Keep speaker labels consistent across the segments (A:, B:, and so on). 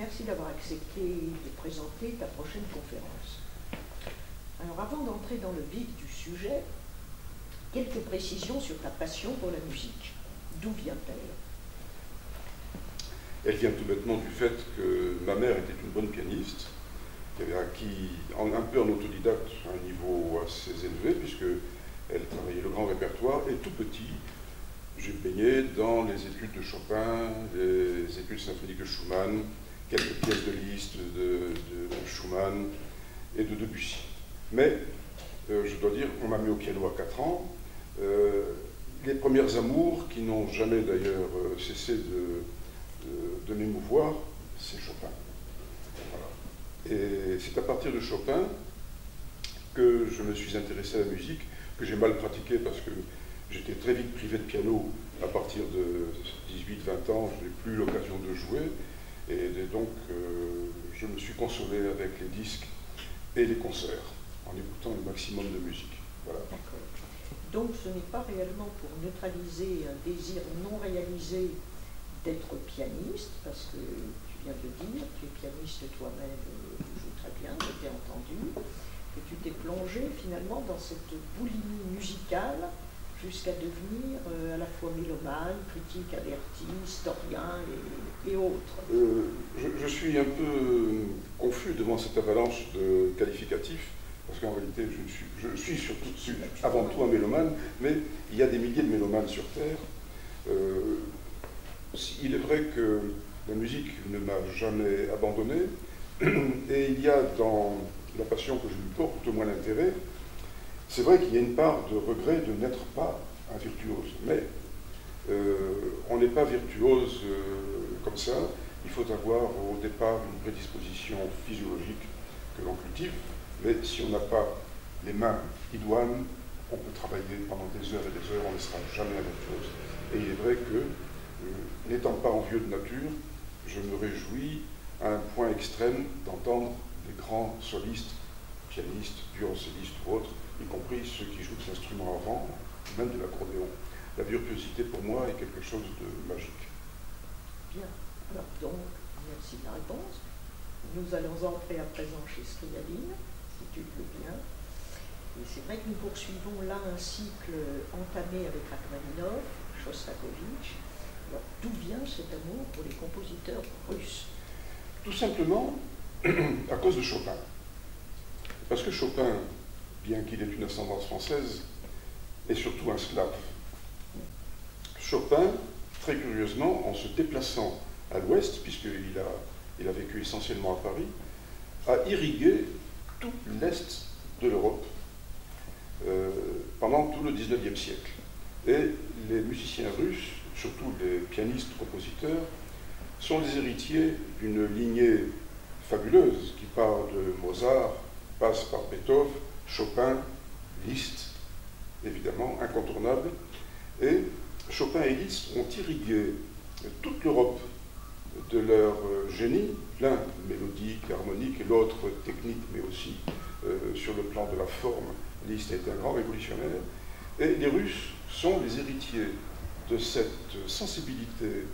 A: Merci d'avoir accepté de présenter ta prochaine conférence. Alors avant d'entrer dans le vif du sujet, quelques précisions sur ta passion pour la musique. D'où vient-elle?
B: Elle vient tout bêtement du fait que ma mère était une bonne pianiste, qui avait acquis un peu en autodidacte un niveau assez élevé, puisqu'elle travaillait le grand répertoire, et tout petit, j'ai baigné dans les études de Chopin, les études symphoniques de Schumann, quelques pièces de Liszt, de Schumann et de Debussy. Mais, je dois dire, on m'a mis au piano à 4 ans. Les premières amours, qui n'ont jamais d'ailleurs cessé de m'émouvoir, c'est Chopin. Voilà. Et c'est à partir de Chopin que je me suis intéressé à la musique, que j'ai mal pratiqué parce que j'étais très vite privé de piano à partir de 18-20 ans, je n'ai plus l'occasion de jouer. Et donc, je me suis consolé avec les disques et les concerts, en écoutant le maximum de musique. Voilà.
A: D'accord. Donc, ce n'est pas réellement pour neutraliser un désir non réalisé d'être pianiste, parce que tu viens de le dire, tu es pianiste toi-même, tu joues très bien, je t'ai entendu, que tu t'es plongé finalement dans cette boulimie musicale jusqu'à devenir à la fois mélomane, critique averti, historien et autres.
B: Je suis un peu confus devant cette avalanche de qualificatifs, parce qu'en réalité, je suis surtout, avant tout un mélomane, mais il y a des milliers de mélomanes sur Terre. Il est vrai que la musique ne m'a jamais abandonné, et il y a dans la passion que je lui porte, tout au moins l'intérêt, c'est vrai qu'il y a une part de regret de n'être pas un virtuose, mais on n'est pas virtuose comme ça. Il faut avoir au départ une prédisposition physiologique que l'on cultive, mais si on n'a pas les mains idoines, on peut travailler pendant des heures et des heures, on ne sera jamais un virtuose. Et il est vrai que, n'étant pas envieux de nature, je me réjouis à un point extrême d'entendre des grands solistes, pianistes, violoncellistes ou autres, y compris ceux qui jouent des instruments avant, même de l'accordéon. La virtuosité pour moi est quelque chose de magique.
A: Bien. Alors donc, merci de la réponse. Nous allons entrer à présent chez Scriabine, si tu le veux bien. Et c'est vrai que nous poursuivons là un cycle entamé avec Rachmaninov, Shostakovich. Alors d'où vient cet amour pour les compositeurs russes?
B: Tout simplement à cause de Chopin. Parce que Chopin, bien qu'il ait une ascendance française, est surtout un slave. Chopin, très curieusement, en se déplaçant à l'ouest, puisqu'il a vécu essentiellement à Paris, a irrigué tout l'est de l'Europe pendant tout le XIXe siècle. Et les musiciens russes, surtout les pianistes compositeurs, sont les héritiers d'une lignée fabuleuse qui part de Mozart, passe par Beethoven, Chopin, Liszt, évidemment, incontournable. Et Chopin et Liszt ont irrigué toute l'Europe de leur génie, l'un mélodique, harmonique, et l'autre technique, mais aussi sur le plan de la forme. Liszt a été un grand révolutionnaire. Et les Russes sont les héritiers de cette sensibilité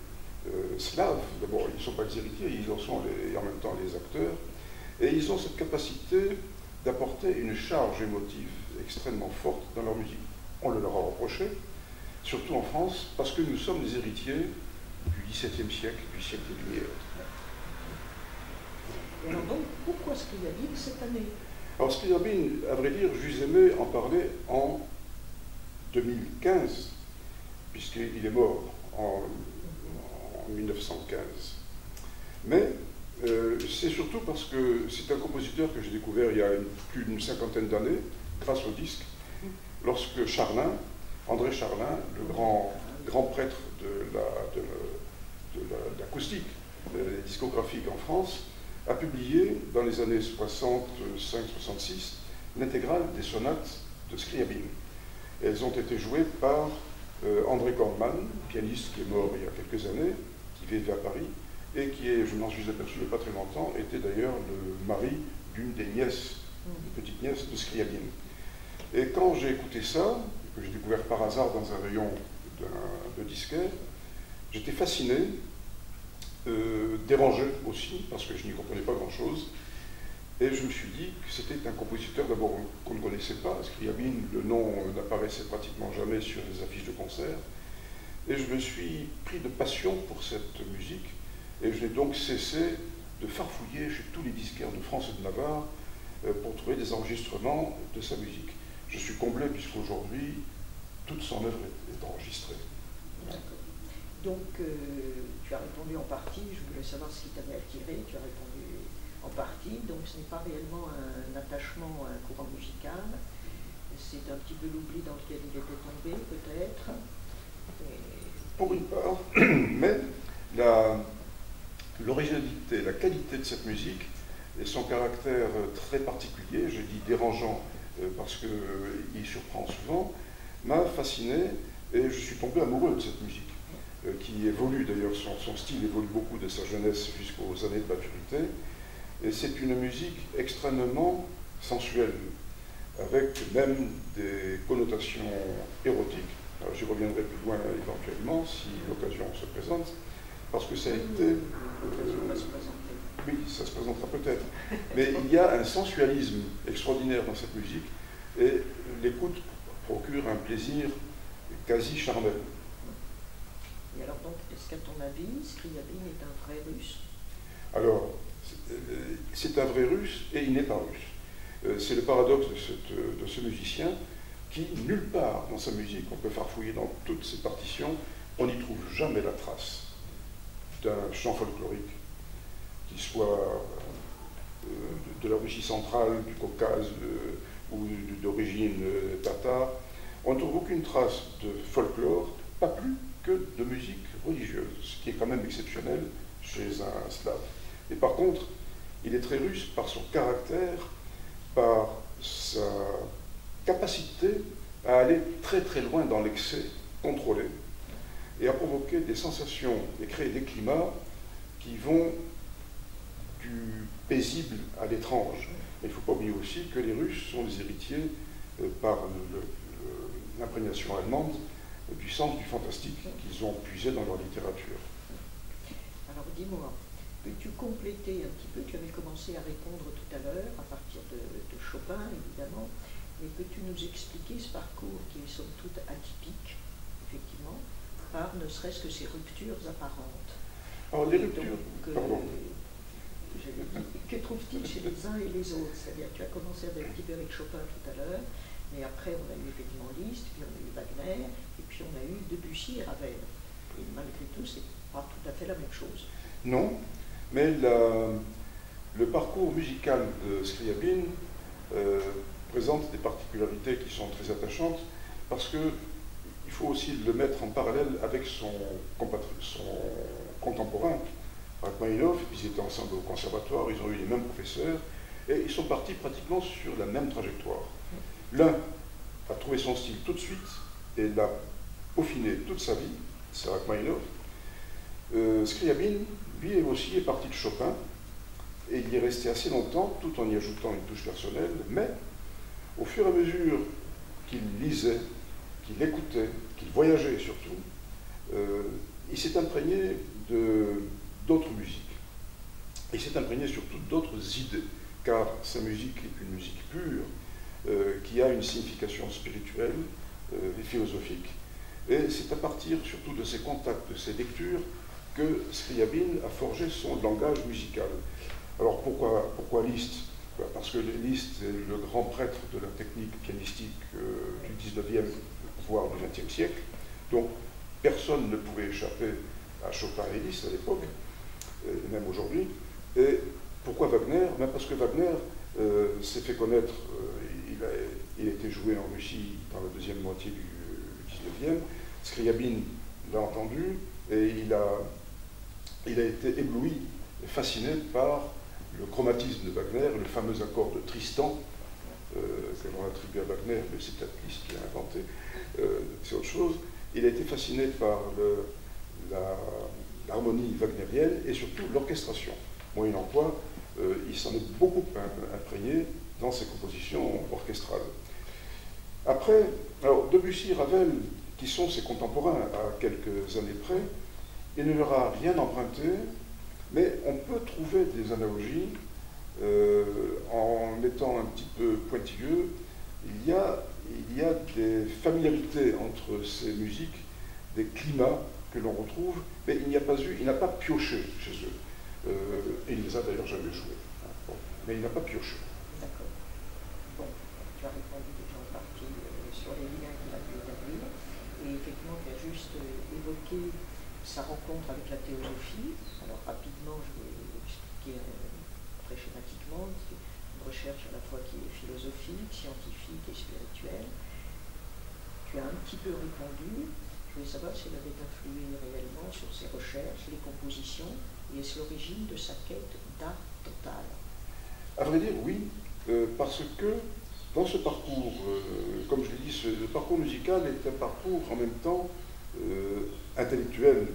B: slave. D'abord, ils ne sont pas les héritiers, ils en sont en même temps les acteurs. Et ils ont cette capacité d'apporter une charge émotive extrêmement forte dans leur musique. On le leur a reproché, surtout en France, parce que nous sommes les héritiers du XVIIe siècle, du siècle des Lumières.
A: Et alors donc, pourquoi Scriabine cette année?
B: Alors Scriabine, à vrai dire, j'eusse aimé en parler en 2015, puisqu'il est mort en 1915. Mais c'est surtout parce que c'est un compositeur que j'ai découvert il y a plus d'une cinquantaine d'années, grâce au disque, lorsque Charlin, André Charlin, le grand prêtre de l'acoustique discographique en France, a publié dans les années 65-66 l'intégrale des sonates de Scriabine. Elles ont été jouées par André Kornmann, pianiste qui est mort il y a quelques années, qui vivait à Paris, et qui est, je m'en suis aperçu il n'y a pas très longtemps, était d'ailleurs le mari d'une des nièces, une petite nièce de Scriabine. Et quand j'ai écouté ça, que j'ai découvert par hasard dans un rayon de disquaire, j'étais fasciné dérangé aussi, parce que je n'y comprenais pas grand-chose. Et je me suis dit que c'était un compositeur d'abord qu'on ne connaissait pas. Scriabin, le nom n'apparaissait pratiquement jamais sur les affiches de concert. Et je me suis pris de passion pour cette musique. Et je n'ai donc cessé de farfouiller chez tous les disquaires de France et de Navarre pour trouver des enregistrements de sa musique. Je suis comblé puisqu'aujourd'hui, toute son œuvre est enregistrée.
A: D'accord. Donc, tu as répondu en partie, je voulais savoir ce qui t'avait attiré, tu as répondu en partie, donc ce n'est pas réellement un attachement à un courant musical, c'est un petit peu l'oubli dans lequel il était tombé, peut-être.
B: Pour une part, mais l'originalité, la qualité de cette musique et son caractère très particulier, je dis dérangeant parce qu'il surprend souvent, m'a fasciné et je suis tombé amoureux de cette musique, qui évolue d'ailleurs, son style évolue beaucoup de sa jeunesse jusqu'aux années de maturité, et c'est une musique extrêmement sensuelle, avec même des connotations érotiques. Alors, j'y reviendrai plus loin éventuellement si l'occasion se présente, parce que ça a été... oui, ça se présentera peut-être. Mais il y a un sensualisme extraordinaire dans cette musique, et l'écoute procure un plaisir quasi charnel.
A: Et alors donc, est-ce qu'à ton avis, Scriabin est un vrai russe?
B: Alors, c'est un vrai russe et il n'est pas russe. C'est le paradoxe de ce musicien qui, nulle part dans sa musique, on peut farfouiller dans toutes ses partitions, on n'y trouve jamais la trace d'un chant folklorique, qui soit de la Russie centrale, du Caucase ou d'origine tatare. On ne trouve aucune trace de folklore, pas plus que de musique religieuse, ce qui est quand même exceptionnel chez un slave. Et par contre, il est très russe par son caractère, par sa capacité à aller très très loin dans l'excès contrôlé et à provoquer des sensations et créer des climats qui vont du paisible à l'étrange. Il ne faut pas oublier aussi que les Russes sont les héritiers par l'imprégnation allemande du sens du fantastique qu'ils ont puisé dans leur littérature.
A: Alors dis-moi, peux-tu compléter un petit peu, tu avais commencé à répondre tout à l'heure, à partir de Chopin évidemment, mais peux-tu nous expliquer ce parcours qui est somme toute atypique, effectivement, par ne serait-ce que ces ruptures apparentes?
B: Alors les ruptures, pardon.
A: Que trouve-t-il chez les uns et les autres? C'est-à-dire, tu as commencé avec Tiberic Chopin tout à l'heure, mais après on a eu effectivement Liszt, puis on a eu Wagner, et puis on a eu Debussy et Ravel. Et malgré tout, c'est pas tout à fait la même chose.
B: Non, mais le parcours musical de Scriabin présente des particularités qui sont très attachantes, parce qu'il faut aussi le mettre en parallèle avec son contemporain, Rachmaninoff. Ils étaient ensemble au conservatoire, ils ont eu les mêmes professeurs, et ils sont partis pratiquement sur la même trajectoire. L'un a trouvé son style tout de suite, et l'a peaufiné toute sa vie, c'est Rachmaninoff. Scriabin, lui aussi, est parti de Chopin, et il y est resté assez longtemps, tout en y ajoutant une touche personnelle, mais au fur et à mesure qu'il lisait, qu'il écoutait, qu'il voyageait surtout, il s'est imprégné d'autres musiques. Il s'est imprégné surtout d'autres idées, car sa musique est une musique pure, qui a une signification spirituelle et philosophique. Et c'est à partir surtout de ses contacts, de ses lectures, que Scriabin a forgé son langage musical. Alors pourquoi Liszt? Parce que Liszt est le grand prêtre de la technique pianistique du 19e, voire du 20e siècle. Donc personne ne pouvait échapper à Chopin et Liszt à l'époque, et même aujourd'hui. Et pourquoi Wagner? Parce que Wagner s'est fait connaître, il a été joué en Russie dans la deuxième moitié du 19e. Scriabin l'a entendu et il a été ébloui et fasciné par le chromatisme de Wagner, le fameux accord de Tristan, que l'on attribue à Wagner, mais c'est peut-être Liszt qui l'a inventé, c'est autre chose. Il a été fasciné par l'harmonie wagnérienne et surtout l'orchestration, moyennant quoi il s'en est beaucoup imprégné dans ses compositions orchestrales. Après, alors Debussy et Ravel, qui sont ses contemporains à quelques années près, il ne leur a rien emprunté Mais on peut trouver des analogies en étant un petit peu pointilleux. Il y a des familiarités entre ces musiques, des climats que l'on retrouve, mais il n'a pas pioché chez eux. Et il ne les a d'ailleurs jamais joués. Bon. Mais il n'a pas pioché.
A: D'accord. Bon, tu as répondu déjà en partie sur les liens qu'il a pu établir. Et effectivement, tu as juste évoqué sa rencontre avec la théosophie. Alors rapidement, je vais expliquer très schématiquement. C'est une recherche à la fois qui est philosophique, scientifique et spirituelle. Tu as un petit peu répondu. Je voulais savoir si elle avait influé réellement sur ses recherches, les compositions, et est-ce l'origine de sa quête d'art total?
B: À vrai dire, oui, parce que dans ce parcours, comme je l'ai dit, le parcours musical est un parcours en même temps intellectuel,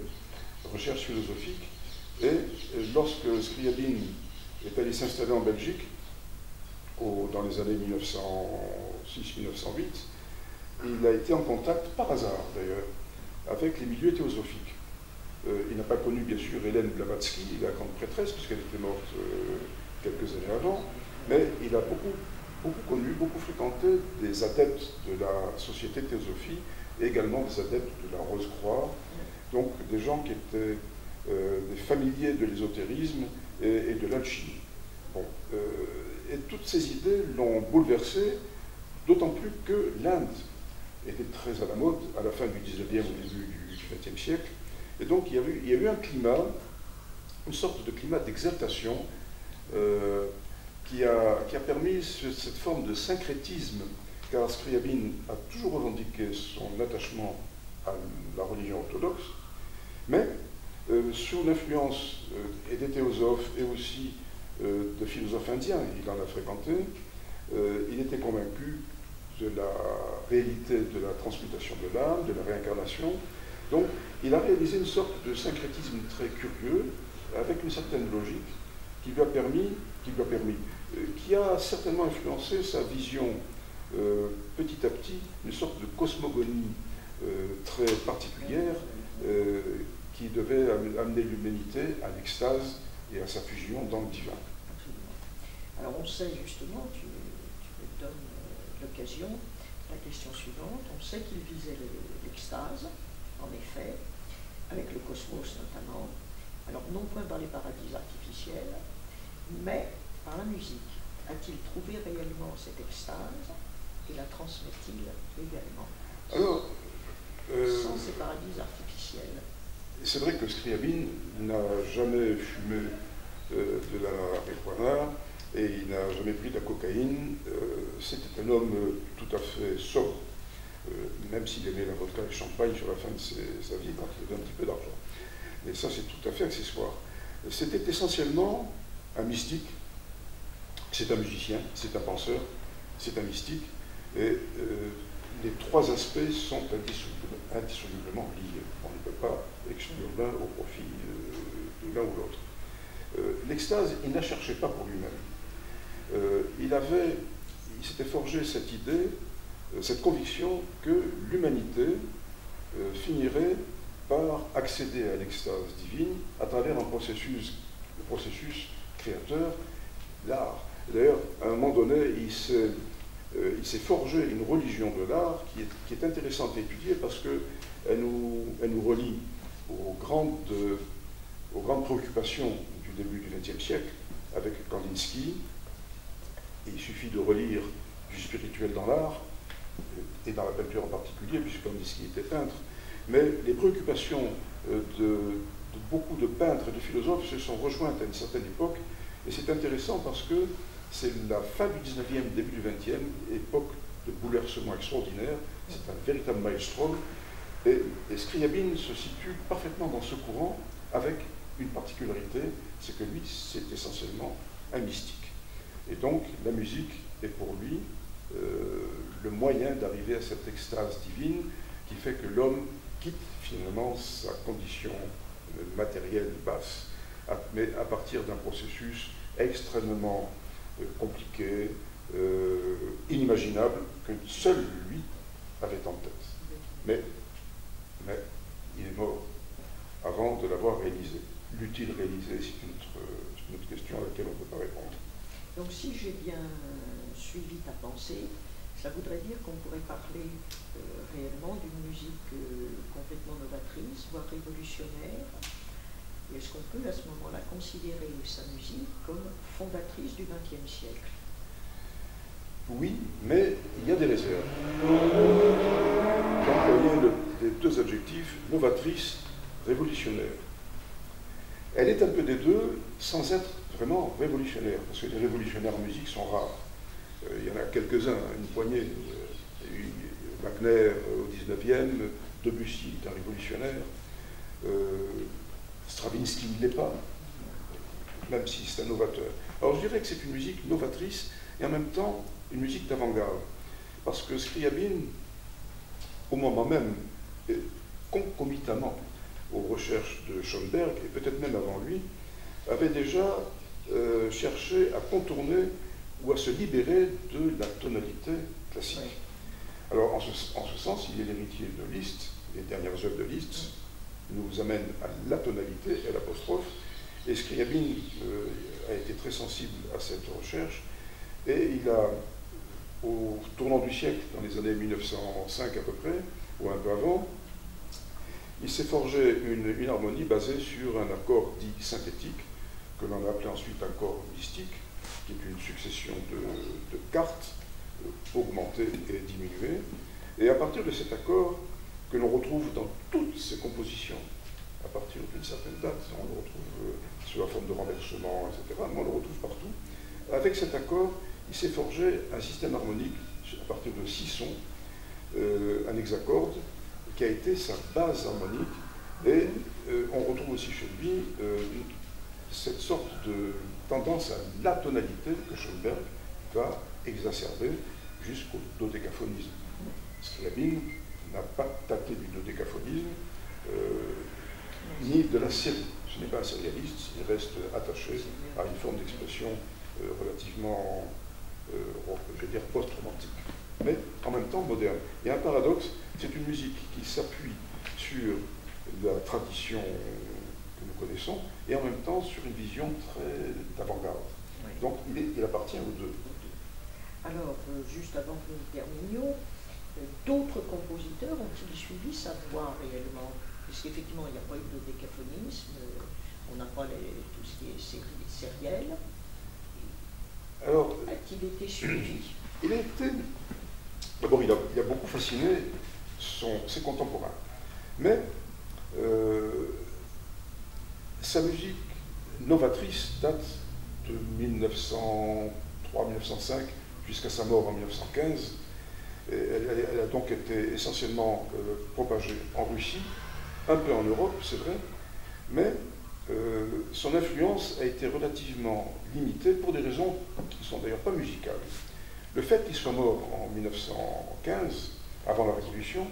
B: recherche philosophique, et lorsque Scriabine est allé s'installer en Belgique, dans les années 1906-1908, il a été en contact, par hasard d'ailleurs, avec les milieux théosophiques. Il n'a pas connu, bien sûr, Hélène Blavatsky, la grande prêtresse, puisqu'elle était morte quelques années avant, mais il a beaucoup connu, beaucoup fréquenté des adeptes de la Société Théosophie et également des adeptes de la Rose-Croix, donc des gens qui étaient des familiers de l'ésotérisme et de l'alchimie. Bon, et toutes ces idées l'ont bouleversé, d'autant plus que l'Inde était très à la mode à la fin du 19e, au début du XXe siècle, et donc il y a eu un climat, une sorte de climat d'exaltation qui a permis cette forme de syncrétisme, car Scriabine a toujours revendiqué son attachement à la religion orthodoxe, mais sous l'influence et des théosophes et aussi de philosophes indiens, il en a fréquenté, il était convaincu de la réalité de la transmutation de l'âme, de la réincarnation. Donc il a réalisé une sorte de syncrétisme très curieux, avec une certaine logique, qui a certainement influencé sa vision petit à petit, une sorte de cosmogonie très particulière qui devait amener l'humanité à l'extase et à sa fusion dans le divin.
A: Alors on sait justement, tu me donnes l'occasion, la question suivante, on sait qu'il visait l'extase, en effet, avec le cosmos notamment, alors non point par les paradis artificiels, mais par la musique. A-t-il trouvé réellement cette extase et la transmet-il également
B: Alors,
A: sans ces paradis artificiels?
B: C'est vrai que Scriabine n'a jamais fumé de la marijuana et il n'a jamais pris de la cocaïne. C'était un homme tout à fait sobre, même s'il aimait la vodka et le champagne sur la fin de sa vie quand il avait un petit peu d'argent. Mais ça, c'est tout à fait accessoire. C'était essentiellement un mystique, c'est un musicien, c'est un penseur, c'est un mystique, et les trois aspects sont indissolublement liés. On ne peut pas exclure l'un au profit de l'un ou l'autre. L'extase, il ne la cherchait pas pour lui-même. Il s'était forgé cette idée, cette conviction que l'humanité finirait par accéder à l'extase divine à travers le processus créateur, l'art. D'ailleurs, à un moment donné, il s'est forgé une religion de l'art qui est intéressante à étudier parce qu'elle nous relie aux grandes préoccupations du début du XXe siècle avec Kandinsky. Il suffit de relire du spirituel dans l'art, et dans la peinture en particulier, puisque Kandinsky était peintre. Mais les préoccupations de beaucoup de peintres et de philosophes se sont rejointes à une certaine époque, et c'est intéressant parce que c'est la fin du 19e, début du 20e, époque de bouleversement extraordinaire, c'est un véritable maelstrom, et Scriabine se situe parfaitement dans ce courant, avec une particularité, c'est que lui, c'est essentiellement un mystique. Et donc, la musique est pour lui le moyen d'arriver à cette extase divine qui fait que l'homme quitte finalement sa condition matérielle basse, mais à partir d'un processus extrêmement compliqué, inimaginable, que seul lui avait en tête. Mais il est mort avant de l'avoir réalisé. l'utile réalisé, c'est une autre question à laquelle on ne peut pas répondre.
A: Donc si j'ai bien suivi ta pensée, ça voudrait dire qu'on pourrait parler réellement d'une musique complètement novatrice, voire révolutionnaire. Est-ce qu'on peut à ce moment-là considérer sa musique comme fondatrice du XXe siècle?
B: Oui, mais il y a des réserves. J'employais les deux adjectifs, novatrice, révolutionnaire. Elle est un peu des deux, sans être vraiment révolutionnaire, parce que les révolutionnaires en musique sont rares. Il y en a quelques-uns, une poignée. Wagner au XIXe, Debussy est un révolutionnaire, Stravinsky ne l'est pas, même si c'est un novateur. Alors je dirais que c'est une musique novatrice et en même temps une musique d'avant-garde. Parce que Scriabine, au moment même, et concomitamment aux recherches de Schoenberg, et peut-être même avant lui, avait déjà cherché à contourner ou à se libérer de la tonalité classique. Oui. Alors, en ce sens, il est l'héritier de Liszt. Les dernières œuvres de Liszt nous amènent à la tonalité et à l'apostrophe. Et Scriabine a été très sensible à cette recherche. Et il a, au tournant du siècle, dans les années 1905 à peu près, ou un peu avant, il s'est forgé une harmonie basée sur un accord dit synthétique, que l'on a appelé ensuite un accord mystique, qui est une succession de cartes augmentées et diminuées. Et à partir de cet accord, que l'on retrouve dans toutes ses compositions, à partir d'une certaine date, on le retrouve sous la forme de renversement, etc., mais on le retrouve partout. Avec cet accord, il s'est forgé un système harmonique à partir de 6 sons, un hexacorde, qui a été sa base harmonique. Et on retrouve aussi chez lui cette sorte de tendance à la tonalité que Schoenberg va exacerber jusqu'au dodécaphonisme. Scriabine n'a pas tâté du dodécaphonisme, ni de la série. Ce n'est pas un sérialiste, il reste attaché à une forme d'expression relativement, je vais dire, post-romantique, mais en même temps moderne. Et un paradoxe, c'est une musique qui s'appuie sur la tradition que nous connaissons, et en même temps sur une vision très d'avant-garde. Oui. Donc il appartient aux deux.
A: Alors, juste avant que nous terminions, d'autres compositeurs ont-ils suivi sa voie réellement? Puisqu'effectivement, il n'y a pas eu de décaphonisme, on n'a pas tout ce qui est sériel.
B: Alors,
A: a-t-il été suivi?
B: Il a été. D'abord, il a beaucoup fasciné ses contemporains. Mais sa musique novatrice date de 1903-1905 jusqu'à sa mort en 1915. Elle a donc été essentiellement propagée en Russie, un peu en Europe, c'est vrai, mais son influence a été relativement limitée pour des raisons qui ne sont d'ailleurs pas musicales. Le fait qu'il soit mort en 1915, avant la Révolution,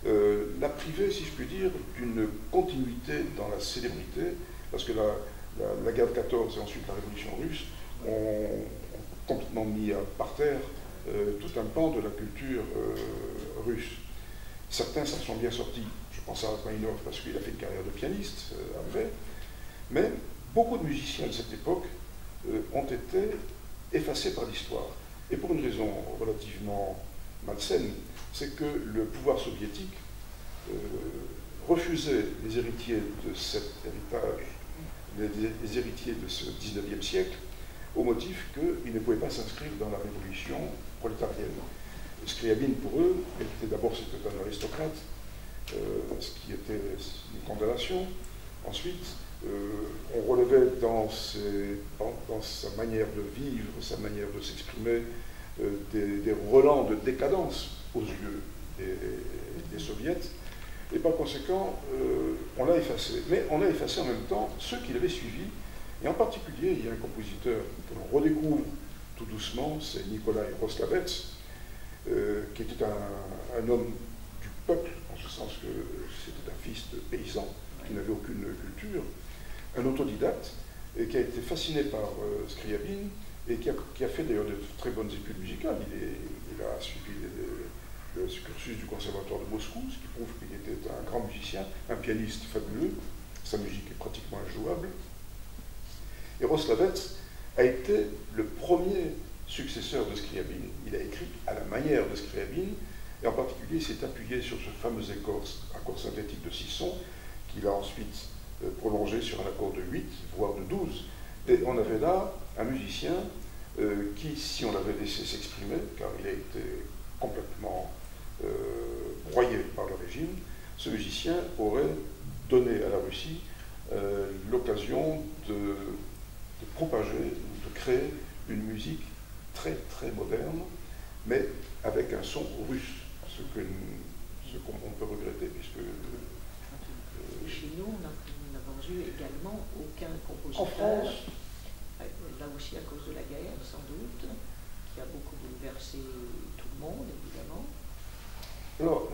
B: l'a privé, si je puis dire, d'une continuité dans la célébrité, parce que la guerre de 14 et ensuite la Révolution russe ont complètement mis par terre tout un pan de la culture russe. Certains s'en sont bien sortis, je pense à Rachmaninoff parce qu'il a fait une carrière de pianiste après, mais beaucoup de musiciens de cette époque ont été effacés par l'histoire. Et pour une raison relativement malsaine, c'est que le pouvoir soviétique refusait les héritiers de cet héritage, les héritiers de ce 19e siècle, au motif qu'ils ne pouvaient pas s'inscrire dans la révolution prolétarienne. Scriabine, pour eux, c'était d'abord un aristocrate, ce qui était une condamnation. Ensuite, on relevait dans sa manière de vivre, sa manière de s'exprimer, des relents de décadence aux yeux des soviets, et par conséquent, on l'a effacé. Mais on a effacé en même temps ceux qui l'avaient suivi, et en particulier, il y a un compositeur que l'on redécouvre tout doucement, c'est Nikolai Roslavets, qui était un homme du peuple, en ce sens que c'était un fils de paysan qui n'avait aucune culture, un autodidacte, et qui a été fasciné par Scriabine, et qui a fait d'ailleurs de très bonnes études musicales. Il a suivi le cursus du conservatoire de Moscou, ce qui prouve qu'il était un grand musicien, un pianiste fabuleux, sa musique est pratiquement injouable. Et Roslavets a été le premier successeur de Scriabine. Il a écrit à la manière de Scriabine, et en particulier il s'est appuyé sur ce fameux accord synthétique de 6 sons, qu'il a ensuite prolongé sur un accord de 8, voire de 12. Et on avait là un musicien qui, si on l'avait laissé s'exprimer, car il a été complètement broyé par le régime, ce musicien aurait donné à la Russie l'occasion de propager, de créer une musique très très moderne, mais avec un son russe, ce qu'on peut regretter, puisque...
A: chez nous, nous n'avons eu également aucun compositeur,
B: en France,
A: là aussi à cause de la guerre, sans doute, qui a beaucoup bouleversé tout le monde, évidemment.
B: Alors,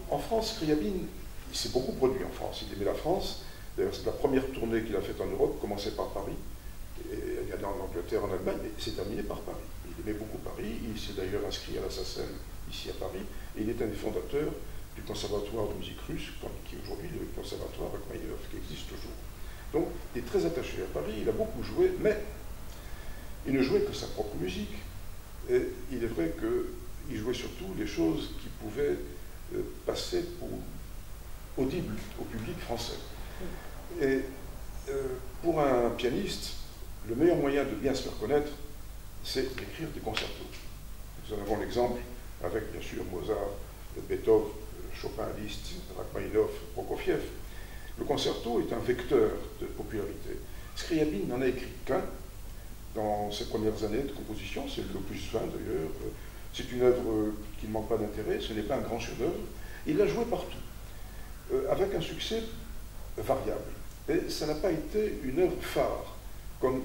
B: en France, Scriabine, il s'est beaucoup produit en France, il aimait la France. D'ailleurs, c'est la première tournée qu'il a faite en Europe, commençait par Paris, et il allait en Angleterre, en Allemagne, mais c'est terminé par Paris. Il aimait beaucoup Paris, il s'est d'ailleurs inscrit à la SACEM, ici à Paris, et il est un des fondateurs du Conservatoire de musique russe, qui est aujourd'hui le Conservatoire Rachmaninov, qui existe toujours. Donc, il est très attaché à Paris, il a beaucoup joué, mais il ne jouait que sa propre musique. Et il est vrai qu'il jouait surtout les choses qui pouvaient passer pour audibles au public français. Et pour un pianiste, le meilleur moyen de bien se faire connaître, c'est d'écrire des concertos. Nous en avons l'exemple avec, bien sûr, Mozart, Beethoven, Chopin, Liszt, Rachmaninov, Prokofiev. Le concerto est un vecteur de popularité. Scriabine n'en a écrit qu'un dans ses premières années de composition, c'est l'opus 20 d'ailleurs. C'est une œuvre qui ne manque pas d'intérêt, ce n'est pas un grand chef-d'œuvre. Il l'a joué partout, avec un succès variable. Et ça n'a pas été une œuvre phare, comme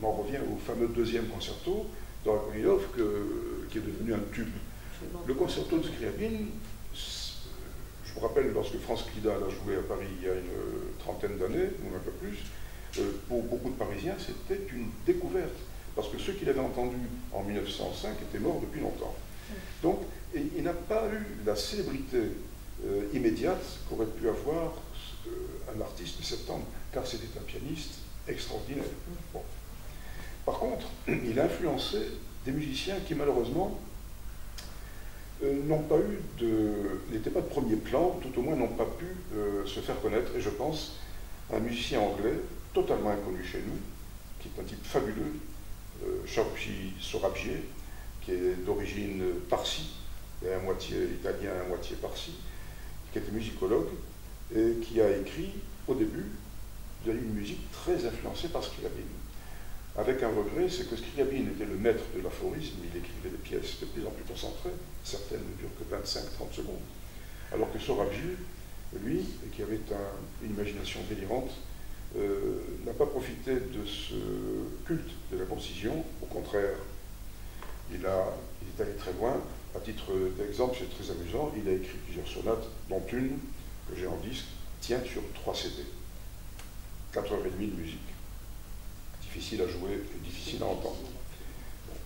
B: on en revient au fameux deuxième concerto de Rachmaninov qui est devenu un tube. Le concerto de Scriabine, je me rappelle lorsque Franz Kida l'a joué à Paris il y a une trentaine d'années, ou un peu plus, pour beaucoup de Parisiens, c'était une découverte, parce que ceux qui l'avaient entendu en 1905 étaient morts depuis longtemps. Donc, il n'a pas eu la célébrité immédiate qu'aurait pu avoir un artiste de septembre, car c'était un pianiste extraordinaire. Bon. Par contre, il a influencé des musiciens qui, malheureusement, n'étaient pas de premier plan, tout au moins n'ont pas pu se faire connaître, et je pense à un musicien anglais totalement inconnu chez nous, qui est un type fabuleux, Chauchi Sorabji, qui est d'origine parsi, et à moitié italien, à moitié parsi, qui était musicologue, et qui a écrit, au début, une musique très influencée par Scriabine. Avec un regret, c'est que Scriabine était le maître de l'aphorisme, il écrivait des pièces de plus en plus concentrées, certaines ne durent que 25-30 secondes, alors que Sorabji, lui, qui avait une imagination délirante, n'a pas profité de ce culte de la concision, au contraire, il est allé très loin. À titre d'exemple, c'est très amusant, il a écrit plusieurs sonates, dont une, que j'ai en disque, tient sur 3 CD, 4h30 de musique. Difficile à jouer et difficile à entendre.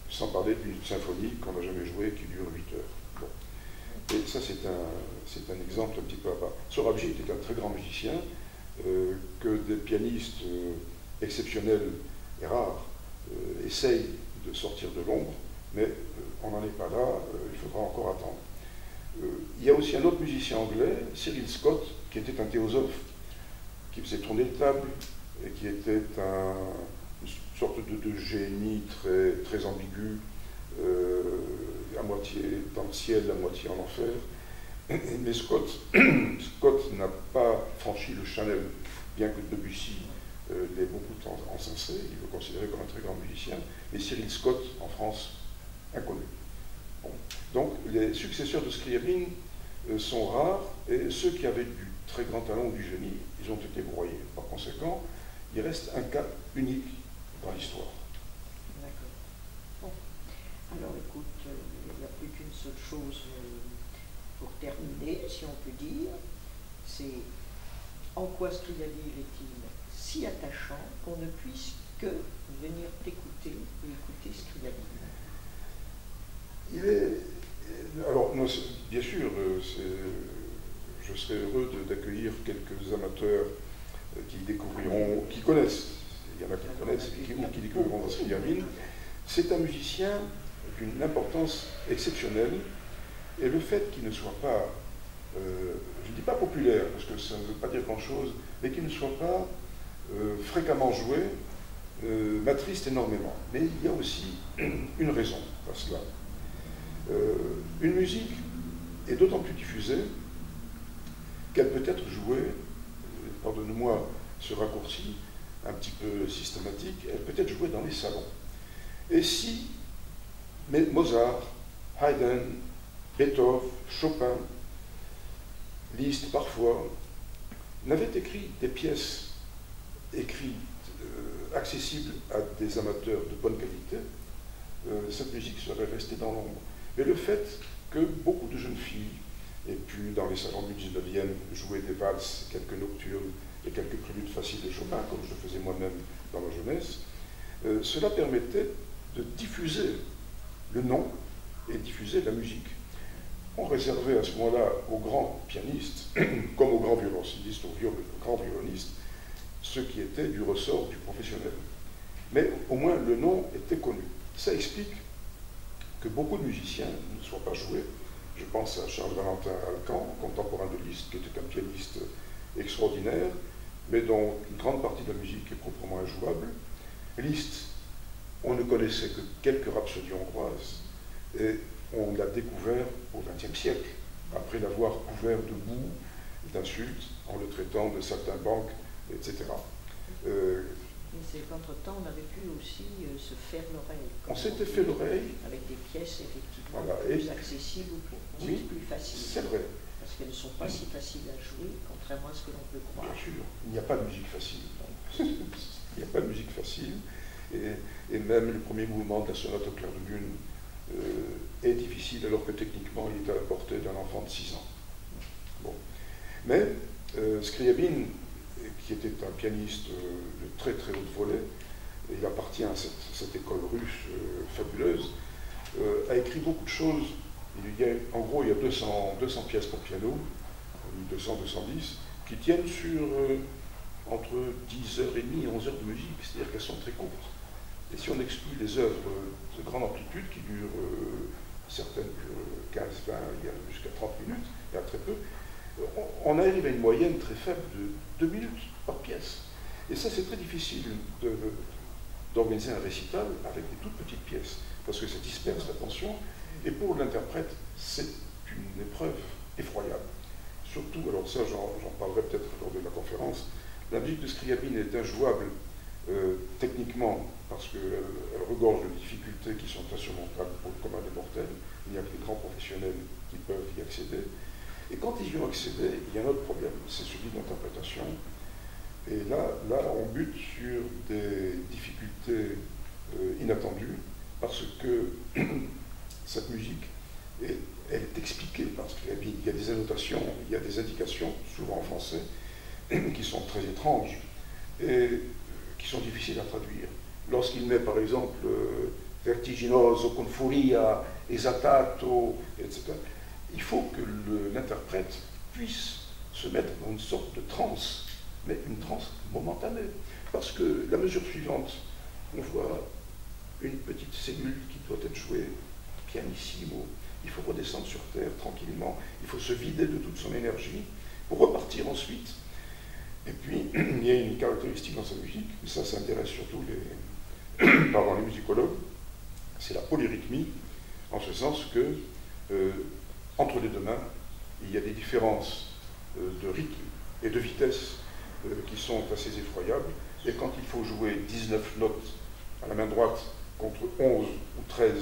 B: Sans parler d'une symphonie qu'on n'a jamais jouée qui dure 8 heures. Bon. Et ça, c'est un exemple un petit peu à part. Sorabji était un très grand musicien, que des pianistes exceptionnels et rares essayent de sortir de l'ombre, mais on n'en est pas là, il faudra encore attendre. Il y a aussi un autre musicien anglais, Cyril Scott, qui était un théosophe, qui faisait tourner les tables, et qui était une sorte de génie très, très ambigu, à moitié dans le ciel, à moitié en enfer. Mais Scott n'a pas franchi le Chanel, bien que Debussy l'ait beaucoup encensé, il le considérait comme un très grand musicien, mais Cyril Scott, en France, inconnu. Bon. Donc les successeurs de Scriabine sont rares, et ceux qui avaient du très grand talent ou du génie, ils ont été broyés. Par conséquent, il reste un cas unique dans l'histoire.
A: D'accord. Bon. Alors écoute, il n'y a plus qu'une seule chose pour terminer, si on peut dire, c'est en quoi Scriabine est-il si attachant qu'on ne puisse que venir t'écouter et écouter Scriabine.
B: Alors, moi, bien sûr, je serais heureux d'accueillir quelques amateurs qui découvriront, qui connaissent, il y en a qui connaissent, ou qui découvriront dans Scriabine. C'est un musicien d'une importance exceptionnelle, et le fait qu'il ne soit pas, je ne dis pas populaire, parce que ça ne veut pas dire grand-chose, mais qu'il ne soit pas fréquemment joué, m'attriste énormément. Mais il y a aussi une raison à cela. Une musique est d'autant plus diffusée qu'elle peut être jouée, pardonnez-moi ce raccourci un petit peu systématique, elle peut être jouée dans les salons. Et si Mozart, Haydn, Beethoven, Chopin, Liszt parfois, n'avaient écrit des pièces écrites, accessibles à des amateurs de bonne qualité, cette musique serait restée dans l'ombre. Mais le fait que beaucoup de jeunes filles aient pu, dans les salons du 19e, jouer des valses, quelques nocturnes et quelques préludes faciles de Chopin, comme je le faisais moi-même dans ma jeunesse, cela permettait de diffuser le nom et diffuser la musique. On réservait à ce moment-là aux grands pianistes, comme aux grands violoncellistes, aux grands violonistes, ce qui était du ressort du professionnel. Mais au moins le nom était connu. Ça explique que beaucoup de musiciens ne soient pas joués. Je pense à Charles Valentin Alcan, contemporain de Liszt, qui était un pianiste extraordinaire, mais dont une grande partie de la musique est proprement injouable. Liszt, on ne connaissait que quelques rhapsodies hongroises, et on l'a découvert au XXe siècle, après l'avoir couvert de boue, d'insultes, en le traitant de saltimbanque, etc.
A: C'est qu'entre-temps, on avait pu aussi se faire l'oreille.
B: On s'était fait l'oreille.
A: Avec des pièces, effectivement,
B: voilà,
A: plus accessibles ou plus faciles.
B: C'est vrai.
A: Parce qu'elles ne sont pas si faciles à jouer, contrairement à ce que l'on peut croire.
B: Bien sûr, il n'y a pas de musique facile. Il n'y a pas de musique facile. Et même le premier mouvement de la sonate au clair de lune est difficile, alors que techniquement, il est à la portée d'un enfant de 6 ans. Bon. Mais Scriabine, qui était un pianiste de très très haute volée, il appartient à cette école russe fabuleuse, a écrit beaucoup de choses. En gros, il y a 200 pièces pour piano, 200-210, qui tiennent sur entre 10h30 et 11h de musique, c'est-à-dire qu'elles sont très courtes. Et si on exclut les œuvres de grande amplitude, qui durent certaines 15-20, il y a jusqu'à 30 minutes, il y a très peu, on arrive à une moyenne très faible de 2 minutes par pièce. Et ça, c'est très difficile d'organiser un récital avec des toutes petites pièces, parce que ça disperse l'attention, et pour l'interprète, c'est une épreuve effroyable. Surtout, alors ça, j'en parlerai peut-être lors de la conférence, la musique de Scriabine est injouable techniquement, parce qu'elle regorge de difficultés qui sont insurmontables pour le commun des mortels. Il n'y a que les grands professionnels qui peuvent y accéder. Et quand ils y ont accédé, il y a un autre problème, c'est celui de l'interprétation. Et là, on bute sur des difficultés inattendues, parce que cette musique, elle est expliquée par Scriabine. Il y a des annotations, il y a des indications, souvent en français, qui sont très étranges et qui sont difficiles à traduire. Lorsqu'il met, par exemple, vertiginoso, con furia, esatato, etc., il faut que l'interprète puisse se mettre dans une sorte de transe, mais une transe momentanée. Parce que la mesure suivante, on voit une petite cellule qui doit être jouée pianissimo. Il faut redescendre sur terre tranquillement. Il faut se vider de toute son énergie pour repartir ensuite. Et puis, il y a une caractéristique dans sa musique, et ça intéresse surtout les musicologues, c'est la polyrythmie, en ce sens que entre les deux mains, il y a des différences de rythme et de vitesse qui sont assez effroyables. Et quand il faut jouer 19 notes à la main droite contre 11 ou 13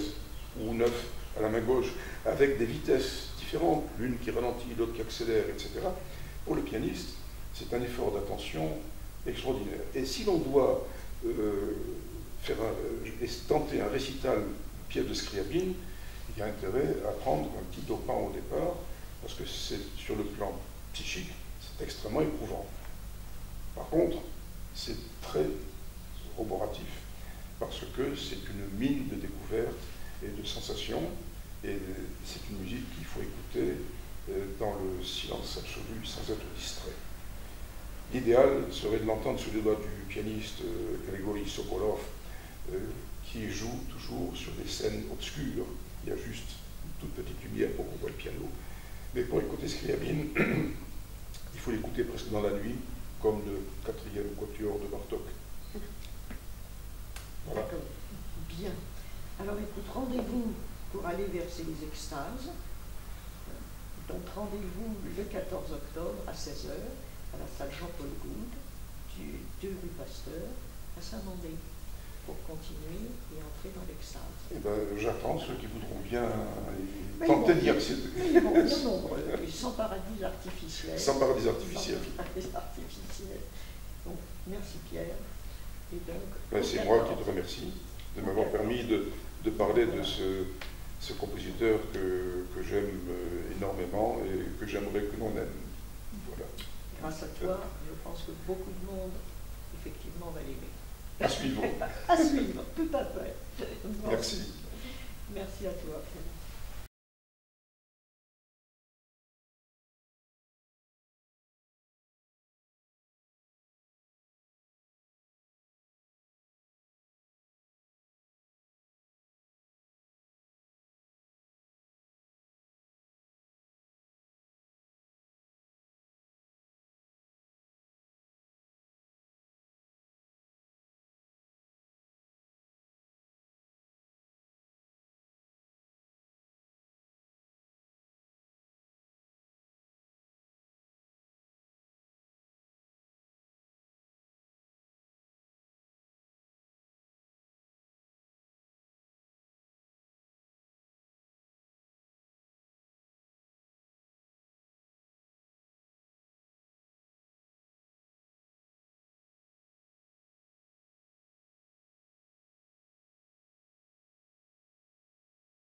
B: ou 9 à la main gauche, avec des vitesses différentes, l'une qui ralentit, l'autre qui accélère, etc., pour le pianiste, c'est un effort d'attention extraordinaire. Et si l'on doit tenter un récital pièce de Scriabine, il y a intérêt à prendre un petit dopant au départ, parce que c'est sur le plan psychique, c'est extrêmement éprouvant. Par contre, c'est très roboratif, parce que c'est une mine de découvertes et de sensations, et c'est une musique qu'il faut écouter dans le silence absolu, sans être distrait. l'idéal serait de l'entendre sous les doigts du pianiste Grigory Sokolov, qui joue toujours sur des scènes obscures. Il y a juste une toute petite lumière pour qu'on voit le piano. Mais pour écouter Scriabine, il faut l'écouter presque dans la nuit, comme le 4e quatuor de Bartók. Voilà.
A: D'accord. Bien. Alors écoute, rendez-vous pour aller vers ces extases. Donc rendez-vous le 14 octobre à 16h à la salle Jean-Paul Goude, du 2 rue Pasteur, à Saint-Mandé, pour continuer et entrer dans l'extase.
B: Eh ben, j'attends ceux qui voudront bien tenter d'y accéder.
A: Ils vont bien nombreux, sans paradis artificiel.
B: Sans paradis artificiel.
A: Sans paradis artificiel. Donc, merci Pierre. Et donc,
B: Ben, c'est moi qui te remercie de m'avoir permis de parler de ce compositeur que j'aime énormément et que j'aimerais que l'on aime. Voilà.
A: Grâce à toi, je pense que beaucoup de monde, effectivement, va l'aimer.
B: À suivre.
A: À suivre, tout à fait.
B: Merci.
A: Merci à toi.